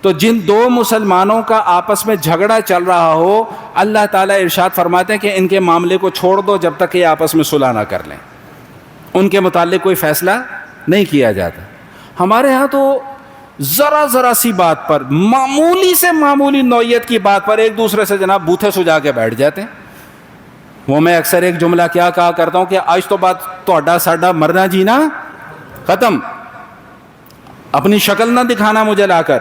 تو جن دو مسلمانوں کا آپس میں جھگڑا چل رہا ہو، اللہ تعالیٰ ارشاد فرماتے ہیں کہ ان کے معاملے کو چھوڑ دو جب تک یہ آپس میں صلح نہ کر لیں، ان کے متعلق کوئی فیصلہ نہیں کیا جاتا۔ ہمارے ہاں تو ذرا سی بات پر، معمولی سے معمولی نوعیت کی بات پر ایک دوسرے سے جناب بوتھے سجا کے بیٹھ جاتے ہیں۔ وہ میں اکثر ایک جملہ کیا کہا کرتا ہوں کہ آج تو بات تہاڈا ساڈا مرنا جینا ختم، اپنی شکل نہ دکھانا مجھے لا کر،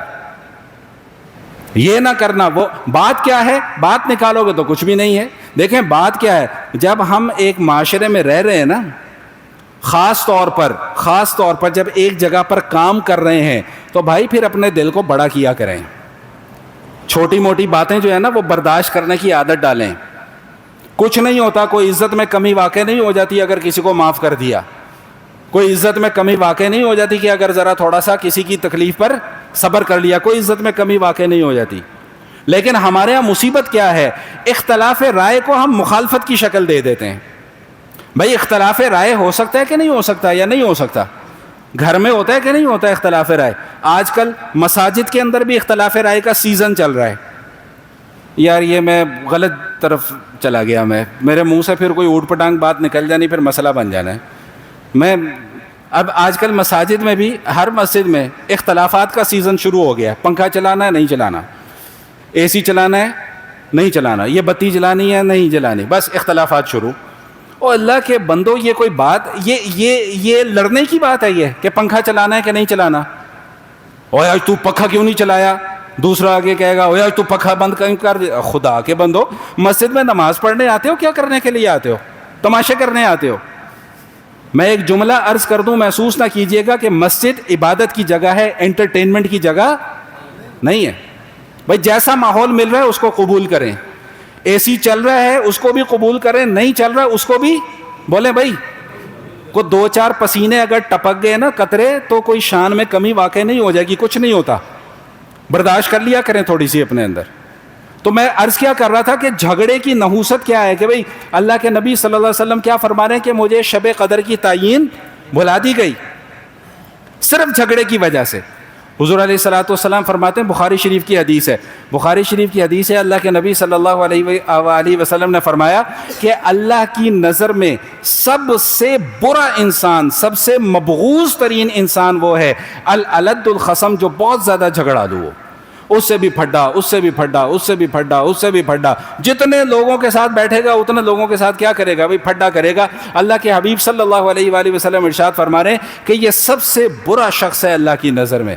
یہ نہ کرنا۔ وہ بات کیا ہے؟ بات نکالو گے تو کچھ بھی نہیں ہے۔ دیکھیں بات کیا ہے، جب ہم ایک معاشرے میں رہ رہے ہیں نا، خاص طور پر جب ایک جگہ پر کام کر رہے ہیں تو بھائی پھر اپنے دل کو بڑا کیا کریں، چھوٹی موٹی باتیں جو ہے نا وہ برداشت کرنے کی عادت ڈالیں۔ کچھ نہیں ہوتا، کوئی عزت میں کمی واقع نہیں ہو جاتی اگر کسی کو معاف کر دیا، کوئی عزت میں کمی واقع نہیں ہو جاتی کہ اگر ذرا تھوڑا سا کسی کی تکلیف پر صبر کر لیا، کوئی عزت میں کمی واقع نہیں ہو جاتی۔ لیکن ہمارے یہاں مصیبت کیا ہے، اختلاف رائے کو ہم مخالفت کی شکل دے دیتے ہیں۔ بھائی اختلاف رائے ہو سکتا ہے کہ نہیں ہو سکتا، یا نہیں ہو سکتا؟ گھر میں ہوتا ہے کہ نہیں ہوتا اختلاف رائے؟ آج کل مساجد کے اندر بھی اختلاف رائے کا سیزن چل رہا ہے۔ یار یہ میں غلط طرف چلا گیا، میرے منہ سے پھر کوئی اوٹ پٹانگ بات نکل جانی، پھر مسئلہ بن جانا ہے۔ اب آج کل مساجد میں بھی، ہر مسجد میں اختلافات کا سیزن شروع ہو گیا ہے۔ پنکھا چلانا ہے نہیں چلانا، اے سی چلانا ہے نہیں چلانا، یہ بتی جلانی ہے نہیں جلانی، بس اختلافات شروع۔ او اللہ کے بندو، یہ کوئی بات، یہ لڑنے کی بات ہے یہ کہ پنکھا چلانا ہے کہ نہیں چلانا؟ اوے آج تو پنکھا کیوں نہیں چلایا؟ دوسرا آگے کہے گا اوے آج تو پنکھا بند کر دیا۔ خدا کے بندو، مسجد میں نماز پڑھنے آتے ہو؟ کیا کرنے کے لیے آتے ہو؟ تماشے کرنے آتے ہو؟ میں ایک جملہ عرض کر دوں، محسوس نہ کیجئے گا کہ مسجد عبادت کی جگہ ہے، انٹرٹینمنٹ کی جگہ نہیں ہے۔ بھائی جیسا ماحول مل رہا ہے اس کو قبول کریں، اے سی چل رہا ہے اس کو بھی قبول کریں، نہیں چل رہا اس کو بھی بولیں بھائی کو دو چار پسینے اگر ٹپک گئے نا قطرے تو کوئی شان میں کمی واقع نہیں ہو جائے گی، کچھ نہیں ہوتا، برداشت کر لیا کریں تھوڑی سی اپنے اندر۔ تو میں عرض کیا کر رہا تھا کہ جھگڑے کی نحوست کیا ہے کہ بھئی اللہ کے نبی صلی اللہ علیہ وسلم کیا فرما رہے ہیں کہ مجھے شب قدر کی تعین بھلا دی گئی صرف جھگڑے کی وجہ سے۔ حضور علیہ الصلوۃ والسلام فرماتے ہیں، بخاری شریف کی حدیث ہے، بخاری شریف کی حدیث ہے، اللہ کے نبی صلی اللہ علیہ وسلم نے فرمایا کہ اللہ کی نظر میں سب سے برا انسان، سب سے مبغوض ترین انسان وہ ہے الالد الخصم، جو بہت زیادہ جھگڑالو ہو، اس سے بھی پھڈا، اس سے بھی پھڈا، اس سے بھی پھڈا، اس سے بھی پھڈا، جتنے لوگوں کے ساتھ بیٹھے گا اتنے لوگوں کے ساتھ کیا کرے گا بھائی؟ پھڈا کرے گا۔ اللہ کے حبیب صلی اللہ علیہ وآلہ وسلم ارشاد فرما رہے ہیں کہ یہ سب سے برا شخص ہے اللہ کی نظر میں۔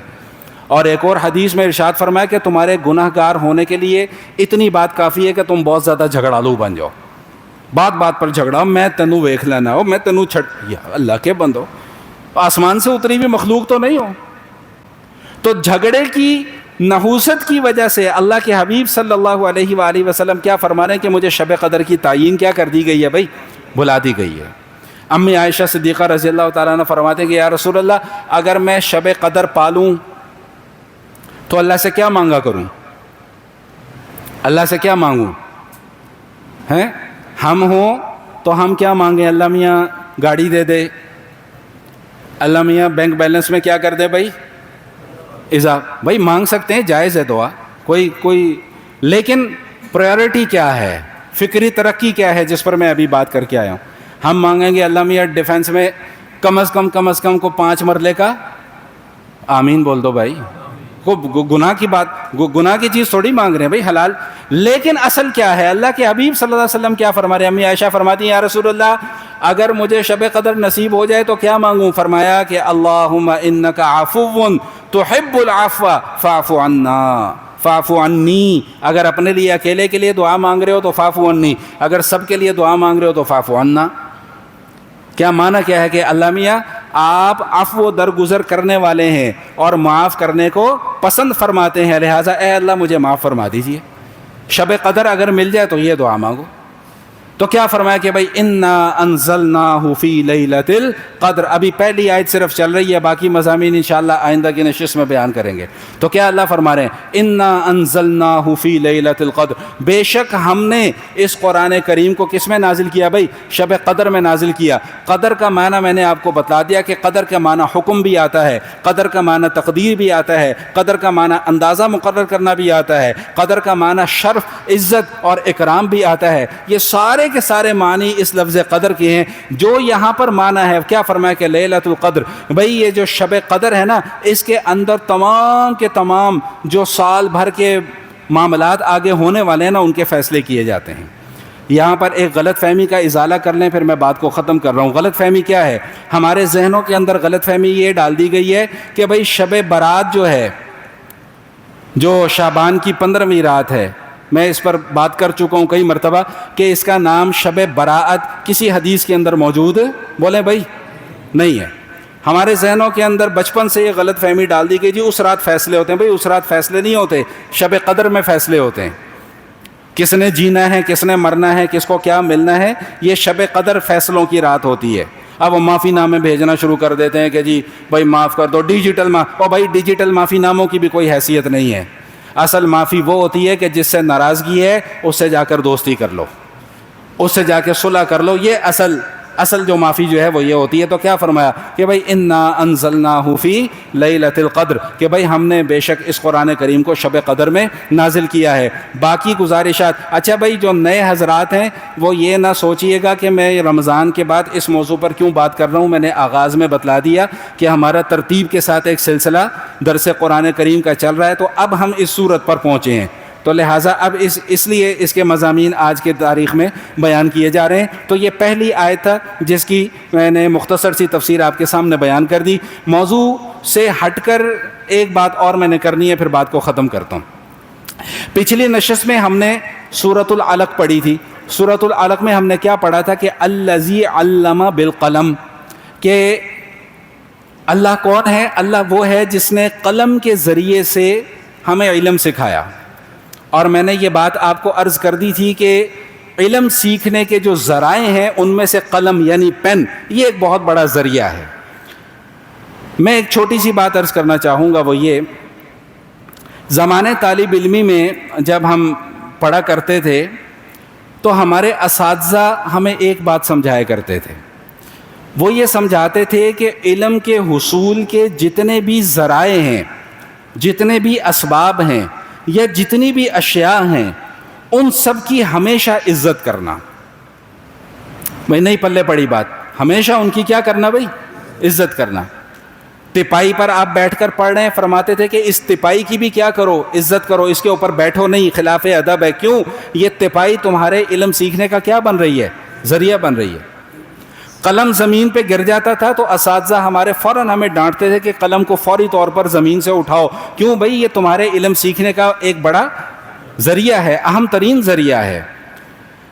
اور ایک اور حدیث میں ارشاد فرمایا کہ تمہارے گناہ گار ہونے کے لیے اتنی بات کافی ہے کہ تم بہت زیادہ جھگڑالو بن جاؤ، بات بات پر جھگڑا، میں تینوں ویکھ لینا ہو، میں تینوں یا اللہ کے بندو، آسمان سے اتری ہوئی مخلوق تو نہیں ہو۔ تو جھگڑے کی نحوست کی وجہ سے اللہ کے حبیب صلی اللہ علیہ وآلہ وسلم کیا فرما رہے ہیں کہ مجھے شب قدر کی تعین کیا کر دی گئی ہے بھائی؟ بلا دی گئی ہے۔ امی عائشہ صدیقہ رضی اللہ تعالیٰ عنہ فرماتے ہیں کہ یا رسول اللہ، اگر میں شب قدر پالوں تو اللہ سے کیا مانگا کروں؟ اللہ سے کیا مانگوں؟ ہیں ہم ہوں تو ہم کیا مانگیں؟ اللہ میاں گاڑی دے دے، اللہ میاں بینک بیلنس میں کیا کر دے بھائی؟ بھائی مانگ سکتے ہیں، جائز ہے دعا، کوئی لیکن پرائیورٹی کیا ہے، فکری ترقی کیا ہے جس پر میں ابھی بات کر کے آیا ہوں؟ ہم مانگیں گے اللہ میاں ڈیفنس میں کم از کم کو 5 مرلے کا، آمین بول دو بھائی، گناہ کی بات، گناہ کی چیز تھوڑی مانگ رہے ہیں بھائی، حلال۔ لیکن اصل کیا ہے؟ اللہ کے حبیب صلی اللہ علیہ وسلم کیا فرما رہے ہیں؟ امی عائشہ فرماتی ہیں یا رسول اللہ، اگر مجھے شب قدر نصیب ہو جائے تو کیا مانگوں؟ فرمایا کہ اللہم انک عفو تحب العفو فاعف عنا فاعف عنی. اگر اپنے لیے اکیلے کے لیے دعا مانگ رہے ہو تو فاعف عنی، اگر سب کے لیے دعا مانگ رہے ہو تو فاعف عنا. کیا معنی کیا ہے کہ اللہ میاں آپ عفو درگزر کرنے والے ہیں اور معاف کرنے کو پسند فرماتے ہیں، لہٰذا اے اللہ مجھے معاف فرما دیجیے. شب قدر اگر مل جائے تو یہ دعا مانگو. تو کیا فرمایا کہ بھائی انا انزلناہ فی لیلۃ القدر. ابھی پہلی آیت صرف چل رہی ہے، باقی مضامین انشاءاللہ آئندہ کی نشست میں بیان کریں گے. تو کیا اللہ فرما رہے ہیں انا انزلناہ فی لیلۃ القدر، بے شک ہم نے اس قرآن کریم کو کس میں نازل کیا؟ بھائی شب قدر میں نازل کیا. قدر کا معنی میں نے آپ کو بتلا دیا کہ قدر کا معنی حکم بھی آتا ہے، قدر کا معنی تقدیر بھی آتا ہے، قدر کا معنی اندازہ مقرر کرنا بھی آتا ہے، قدر کا معنی شرف عزت اور اکرام بھی آتا ہے. یہ سارے کے سارے معنی اس لفظ قدر کے ہیں. جو یہاں پر معنی ہے کیا فرمایا کہ لیلۃ القدر، بھئی یہ جو شب قدر ہے نا، اس کے اندر تمام کے تمام جو سال بھر کے معاملات آگے ہونے والے ہیں نا ان کے فیصلے کیے جاتے ہیں. یہاں پر ایک غلط فہمی کا ازالہ کر لیں پھر میں بات کو ختم کر رہا ہوں. غلط فہمی کیا ہے؟ ہمارے ذہنوں کے اندر غلط فہمی یہ ڈال دی گئی ہے کہ بھئی شب برات جو ہے، جو شعبان کی 15ویں رات ہے، میں اس پر بات کر چکا ہوں کئی مرتبہ کہ اس کا نام شب براعت کسی حدیث کے اندر موجود بولیں بھائی نہیں ہے. ہمارے ذہنوں کے اندر بچپن سے یہ غلط فہمی ڈال دی گئی جی اس رات فیصلے ہوتے ہیں. بھائی اس رات فیصلے نہیں ہوتے، شب قدر میں فیصلے ہوتے ہیں. کس نے جینا ہے، کس نے مرنا ہے، کس کو کیا ملنا ہے، یہ شب قدر فیصلوں کی رات ہوتی ہے. اب وہ معافی نامے بھیجنا شروع کر دیتے ہیں کہ جی بھائی معاف کر دو، ڈیجیٹل اور بھائی ڈیجیٹل معافی ناموں کی بھی کوئی حیثیت نہیں ہے. اصل معافی وہ ہوتی ہے کہ جس سے ناراضگی ہے اس سے جا کر دوستی کر لو، اس سے جا کے صلح کر لو. یہ اصل جو معافی جو ہے وہ یہ ہوتی ہے. تو کیا فرمایا کہ بھائی انا انزلناہ فی لیلۃ القدر، کہ بھائی ہم نے بے شک اس قرآن کریم کو شب قدر میں نازل کیا ہے. باقی گزارشات، اچھا بھائی جو نئے حضرات ہیں وہ یہ نہ سوچئے گا کہ میں رمضان کے بعد اس موضوع پر کیوں بات کر رہا ہوں. میں نے آغاز میں بتلا دیا کہ ہمارا ترتیب کے ساتھ ایک سلسلہ درس قرآن کریم کا چل رہا ہے، تو اب ہم اس صورت پر پہنچے ہیں، تو لہٰذا اب اس لیے اس کے مضامین آج کے تاریخ میں بیان کیے جا رہے ہیں. تو یہ پہلی آیت تھا جس کی میں نے مختصر سی تفسیر آپ کے سامنے بیان کر دی. موضوع سے ہٹ کر ایک بات اور میں نے کرنی ہے، پھر بات کو ختم کرتا ہوں. پچھلی نشست میں ہم نے سورۃ العلق پڑھی تھی. سورۃ العلق میں ہم نے کیا پڑھا تھا کہ الذی علم بالقلم، کہ اللہ کون ہے؟ اللہ وہ ہے جس نے قلم کے ذریعے سے ہمیں علم سکھایا. اور میں نے یہ بات آپ کو عرض کر دی تھی کہ علم سیکھنے کے جو ذرائع ہیں ان میں سے قلم یعنی پین یہ ایک بہت بڑا ذریعہ ہے. میں ایک چھوٹی سی بات عرض کرنا چاہوں گا، وہ یہ، زمانے طالب علمی میں جب ہم پڑھا کرتے تھے تو ہمارے اساتذہ ہمیں ایک بات سمجھایا کرتے تھے. وہ یہ سمجھاتے تھے کہ علم کے حصول کے جتنے بھی ذرائع ہیں، جتنے بھی اسباب ہیں یا جتنی بھی اشیاء ہیں، ان سب کی ہمیشہ عزت کرنا. بھائی نہیں پلے پڑی بات، ہمیشہ ان کی کیا کرنا بھائی؟ عزت کرنا. تپائی پر آپ بیٹھ کر پڑھ رہے ہیں، فرماتے تھے کہ اس تپائی کی بھی کیا کرو؟ عزت کرو، اس کے اوپر بیٹھو نہیں، خلاف ادب ہے. کیوں؟ یہ تپائی تمہارے علم سیکھنے کا کیا بن رہی ہے؟ ذریعہ بن رہی ہے. قلم زمین پہ گر جاتا تھا تو اساتذہ ہمارے فوراً ہمیں ڈانٹتے تھے کہ قلم کو فوری طور پر زمین سے اٹھاؤ. کیوں بھائی؟ یہ تمہارے علم سیکھنے کا ایک بڑا ذریعہ ہے، اہم ترین ذریعہ ہے.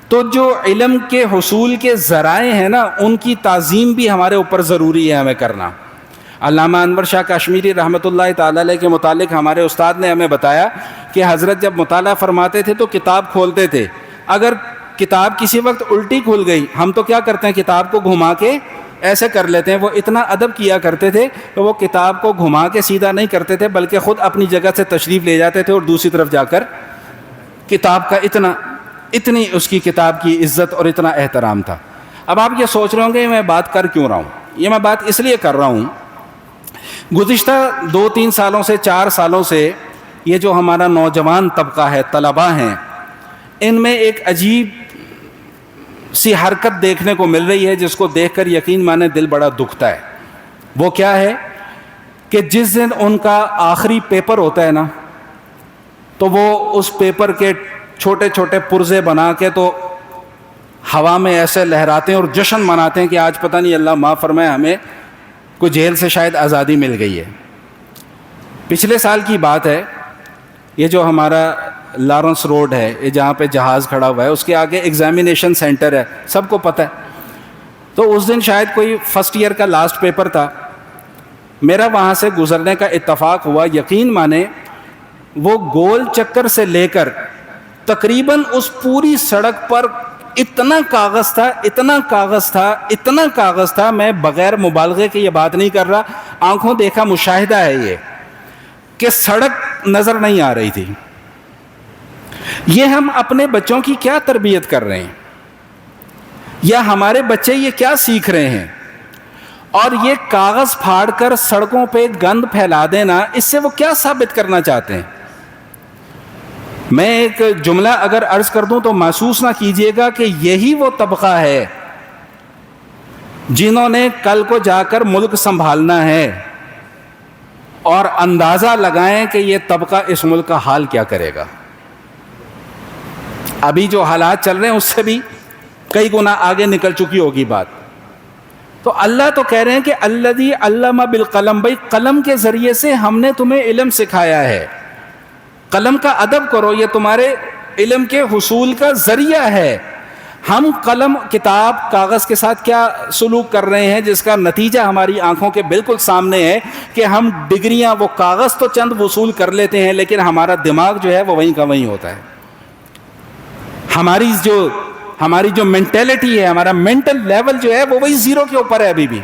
تو جو علم کے حصول کے ذرائع ہیں نا، ان کی تعظیم بھی ہمارے اوپر ضروری ہے ہمیں کرنا. علامہ انور شاہ کشمیری رحمۃ اللہ تعالی علیہ کے متعلق ہمارے استاد نے ہمیں بتایا کہ حضرت جب مطالعہ فرماتے تھے تو کتاب کھولتے تھے. اگر کتاب کسی وقت الٹی کھل گئی، ہم تو کیا کرتے ہیں کتاب کو گھما کے ایسے کر لیتے ہیں. وہ اتنا ادب کیا کرتے تھے کہ وہ کتاب کو گھما کے سیدھا نہیں کرتے تھے بلکہ خود اپنی جگہ سے تشریف لے جاتے تھے اور دوسری طرف جا کر کتاب کا اتنی اس کی کتاب کی عزت اور اتنا احترام تھا. اب آپ یہ سوچ رہے ہوں گے میں بات کر کیوں رہا ہوں؟ یہ میں بات اس لیے کر رہا ہوں، گزشتہ 2-3 سالوں سے 4 سالوں سے یہ جو ہمارا نوجوان طبقہ ہے، طلباء ہیں، ان میں ایک عجیب سی حرکت دیکھنے کو مل رہی ہے جس کو دیکھ کر یقین مانے دل بڑا دکھتا ہے. وہ کیا ہے کہ جس دن ان کا آخری پیپر ہوتا ہے نا، تو وہ اس پیپر کے چھوٹے چھوٹے پرزے بنا کے تو ہوا میں ایسے لہراتے ہیں اور جشن مناتے ہیں کہ آج پتہ نہیں اللہ معاف فرمائے ہمیں کوئی جیل سے شاید آزادی مل گئی ہے۔ پچھلے سال کی بات ہے، یہ جو ہمارا لارنس روڈ ہے، یہ جہاں پہ جہاز کھڑا ہوا ہے، اس کے آگے ایگزامینیشن سینٹر ہے، سب کو پتہ ہے۔ تو اس دن شاید کوئی فرسٹ ایئر کا لاسٹ پیپر تھا، میرا وہاں سے گزرنے کا اتفاق ہوا۔ یقین مانے وہ گول چکر سے لے کر تقریباً اس پوری سڑک پر اتنا کاغذ تھا، اتنا کاغذ تھا، اتنا کاغذ تھا، میں بغیر مبالغے کے یہ بات نہیں کر رہا، آنکھوں دیکھا مشاہدہ ہے یہ، کہ سڑک نظر نہیں آ رہی تھی۔ یہ ہم اپنے بچوں کی کیا تربیت کر رہے ہیں، یا ہمارے بچے یہ کیا سیکھ رہے ہیں؟ اور یہ کاغذ پھاڑ کر سڑکوں پہ گند پھیلا دینا، اس سے وہ کیا ثابت کرنا چاہتے ہیں؟ میں ایک جملہ اگر عرض کر دوں تو محسوس نہ کیجئے گا کہ یہی وہ طبقہ ہے جنہوں نے کل کو جا کر ملک سنبھالنا ہے، اور اندازہ لگائیں کہ یہ طبقہ اس ملک کا حال کیا کرے گا۔ ابھی جو حالات چل رہے ہیں اس سے بھی کئی گنا آگے نکل چکی ہوگی بات۔ تو اللہ تو کہہ رہے ہیں کہ الذی علم بالقلم، بھائی قلم کے ذریعے سے ہم نے تمہیں علم سکھایا ہے، قلم کا ادب کرو، یہ تمہارے علم کے حصول کا ذریعہ ہے۔ ہم قلم، کتاب، کاغذ کے ساتھ کیا سلوک کر رہے ہیں، جس کا نتیجہ ہماری آنکھوں کے بالکل سامنے ہے کہ ہم ڈگریاں، وہ کاغذ تو چند وصول کر لیتے ہیں لیکن ہمارا دماغ جو ہے وہ وہیں کا وہیں ہوتا ہے۔ ہماری جو مینٹلٹی ہے، ہمارا مینٹل لیول جو ہے وہ وہی زیرو کے اوپر ہے۔ ابھی بھی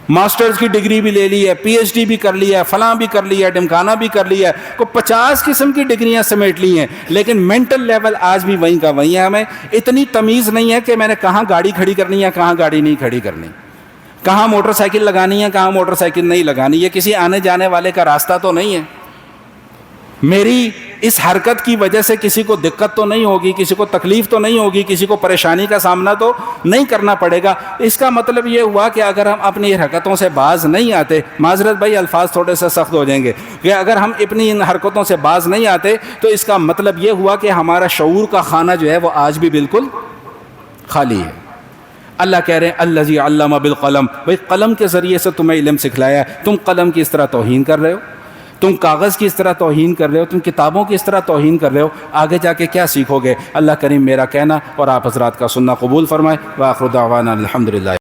ماسٹرز کی ڈگری بھی لے لی ہے، پی ایچ ڈی بھی کر لی ہے، فلاں بھی کر لی ہے، ڈمکانا بھی کر لی ہے، کوئی 50 قسم کی ڈگریاں سمیٹ لی ہیں، لیکن مینٹل لیول آج بھی وہیں کا وہیں ہے۔ ہمیں اتنی تمیز نہیں ہے کہ میں نے کہاں گاڑی کھڑی کرنی ہے، کہاں گاڑی نہیں کھڑی کرنی، کہاں موٹر سائیکل لگانی ہے، کہاں موٹر سائیکل نہیں لگانی۔ یہ کسی آنے جانے والے کا راستہ تو نہیں ہے۔ میری اس حرکت کی وجہ سے کسی کو دقت تو نہیں ہوگی، کسی کو تکلیف تو نہیں ہوگی، کسی کو پریشانی کا سامنا تو نہیں کرنا پڑے گا۔ اس کا مطلب یہ ہوا کہ اگر ہم اپنی حرکتوں سے باز نہیں آتے، معذرت بھائی الفاظ تھوڑے سے سخت ہو جائیں گے، کہ اگر ہم اپنی ان حرکتوں سے باز نہیں آتے تو اس کا مطلب یہ ہوا کہ ہمارا شعور کا خانہ جو ہے وہ آج بھی بالکل خالی ہے۔ اللہ کہہ رہے ہیں الذی علم بالقلم، بھائی قلم کے ذریعے سے تمہیں علم سکھلایا ہے۔ تم قلم کی اس طرح توہین کر رہے ہو، تم کاغذ کی اس طرح توہین کر رہے ہو، تم کتابوں کی اس طرح توہین کر رہے ہو، آگے جا کے کیا سیکھو گے؟ اللہ کریم میرا کہنا اور آپ حضرات کا سننا قبول فرمائے۔ وآخر دعوانا الحمدللہ۔